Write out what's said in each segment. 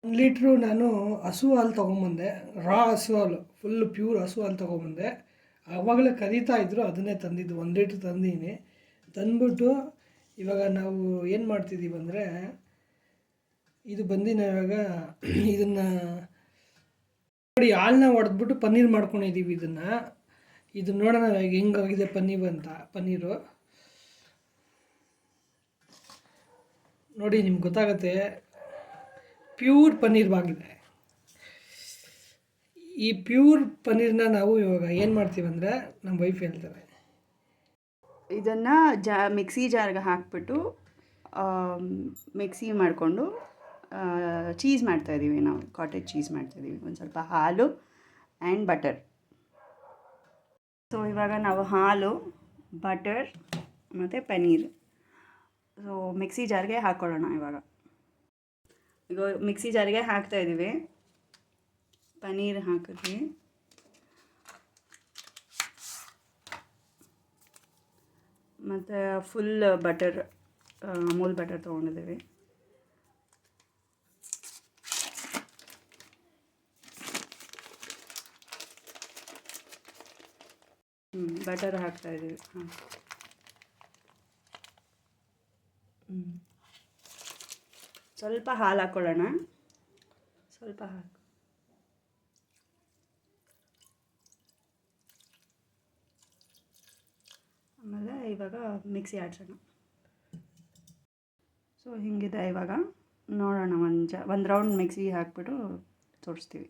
1 litre ನಾನು ಹಸು ಹಾಲು ತೊಗೊಂಬಂದೆ, ರಾ ಹಸು ಹಾಲು, ಫುಲ್ಲು ಪ್ಯೂರ್ ಹಸು ಹಾಲು ತೊಗೊಂಬಂದೆ. ಆವಾಗಲೇ ಕರೀತಾ ಇದ್ದರು, ಅದನ್ನೇ ತಂದಿದ್ದು. 1 ಲೀಟ್ರ್ ತಂದೀನಿ. ತಂದ್ಬಿಟ್ಟು ಇವಾಗ ನಾವು ಏನು ಮಾಡ್ತಿದ್ದೀವಿ ಅಂದರೆ, ಇದು ಬಂದು ನಾವಿವಾಗ ಇದನ್ನು ನೋಡಿ ಹಾಲನ್ನ ಒಡೆದ್ಬಿಟ್ಟು ಪನ್ನೀರ್ ಮಾಡ್ಕೊಂಡಿದ್ದೀವಿ. ಇದು ನೋಡೋಣ ಹೆಂಗಾಗಿದೆ ಪನ್ನೀರು ನೋಡಿ, ನಿಮ್ಗೆ ಗೊತ್ತಾಗುತ್ತೆ. ಪ್ಯೂರ್ ಪನ್ನೀರ್ವಾಗಿದೆ. ಈ ಪ್ಯೂರ್ ಪನ್ನೀರನ್ನ ನಾವು ಇವಾಗ ಏನು ಮಾಡ್ತೀವಿ ಅಂದರೆ, ನಮ್ಮ ವೈಫ್ ಹೇಳ್ತಾರೆ, ಇದನ್ನು ಮಿಕ್ಸಿ ಜಾರ್ಗೆ ಹಾಕ್ಬಿಟ್ಟು ಮಿಕ್ಸಿ ಮಾಡಿಕೊಂಡು ಚೀಸ್ ಮಾಡ್ತಾಯಿದ್ದೀವಿ. ನಾವು ಕಾಟೇಜ್ ಚೀಸ್ ಮಾಡ್ತಾಯಿದ್ದೀವಿ. ಒಂದು ಸ್ವಲ್ಪ ಹಾಲು ಆ್ಯಂಡ್ ಬಟರ್. ಸೊ ಇವಾಗ ನಾವು ಹಾಲು, ಬಟರ್ ಮತ್ತು ಪನ್ನೀರ್ ಸೊ ಮಿಕ್ಸಿ ಜಾರ್ಗೆ ಹಾಕ್ಕೊಳ್ಳೋಣ. ಈಗ ಮಿಕ್ಸಿ ಜಾರ್ಗೆ ಹಾಕ್ತಾಯಿದ್ದೀವಿ. ಪನ್ನೀರ್ ಹಾಕಿದ್ವಿ, ಮತ್ತು ಫುಲ್ ಬಟರ್, ಅಮೂಲ್ ಬಟರ್ ತೊಗೊಂಡಿದ್ದೀವಿ. ಬಟರ್ ಹಾಕ್ತಾಯಿದ್ದೀವಿ. ಸ್ವಲ್ಪ ಹಾಲು ಹಾಕ್ಕೊಳ್ಳೋಣ. ಸ್ವಲ್ಪ ಹಾಕು. ಆಮೇಲೆ ಇವಾಗ ಮಿಕ್ಸಿ ಆಡ್ಸೋಣ. ಸೊ ಹಿಂಗಿದೆ. ಇವಾಗ ನೋಡೋಣ, ಒಂದು ರೌಂಡ್ ಮಿಕ್ಸಿ ಹಾಕ್ಬಿಟ್ಟು ತೋರಿಸ್ತೀವಿ.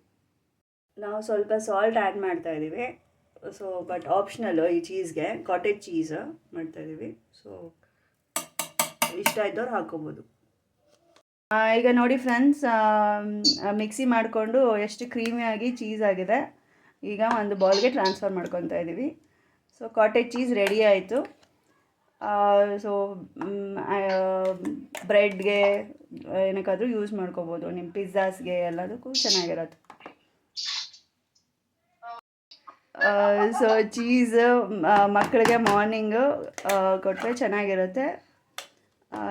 ನಾವು ಸ್ವಲ್ಪ ಸಾಲ್ಟ್ ಆ್ಯಡ್ ಮಾಡ್ತಾಯಿದ್ದೀವಿ. ಸೊ ಬಟ್ ಆಪ್ಷನಲ್ಲು ಈ ಚೀಸ್ಗೆ, ಕಾಟೇಜ್ ಚೀಸ್ ಮಾಡ್ತಾಯಿದ್ದೀವಿ. ಸೊ ಇಷ್ಟ ಇದ್ದವ್ರು ಹಾಕ್ಕೋಬೋದು. ಈಗ ನೋಡಿ ಫ್ರೆಂಡ್ಸ್, ಮಿಕ್ಸಿ ಮಾಡಿಕೊಂಡು ಎಷ್ಟು ಕ್ರೀಮಿಯಾಗಿ ಚೀಸ್ ಆಗಿದೆ. ಈಗ ಒಂದು ಬೌಲ್ಗೆ ಟ್ರಾನ್ಸ್ಫರ್ ಮಾಡ್ಕೊತಾ ಇದ್ದೀವಿ. ಸೊ ಕಾಟೇಜ್ ಚೀಸ್ ರೆಡಿ ಆಯಿತು. ಸೊ ಬ್ರೆಡ್ಗೆ ಏನಕ್ಕಾದರೂ ಯೂಸ್ ಮಾಡ್ಕೋಬೋದು. ನಿಮ್ಮ ಪಿಜ್ಜಾಸ್ಗೆ ಎಲ್ಲದಕ್ಕೂ ಚೆನ್ನಾಗಿರುತ್ತೆ. ಸೊ ಚೀಸ್ ಮಕ್ಕಳಿಗೆ ಮಾರ್ನಿಂಗು ಕೊಟ್ಟರೆ ಚೆನ್ನಾಗಿರುತ್ತೆ,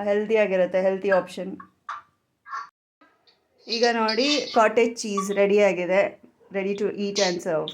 ಹೆಲ್ತಿಯಾಗಿರುತ್ತೆ, ಹೆಲ್ತಿ ಆಪ್ಷನ್. ಈಗ ನೋಡಿ, ಕಾಟೇಜ್ ಚೀಸ್ ರೆಡಿಯಾಗಿದೆ, ready to eat and serve.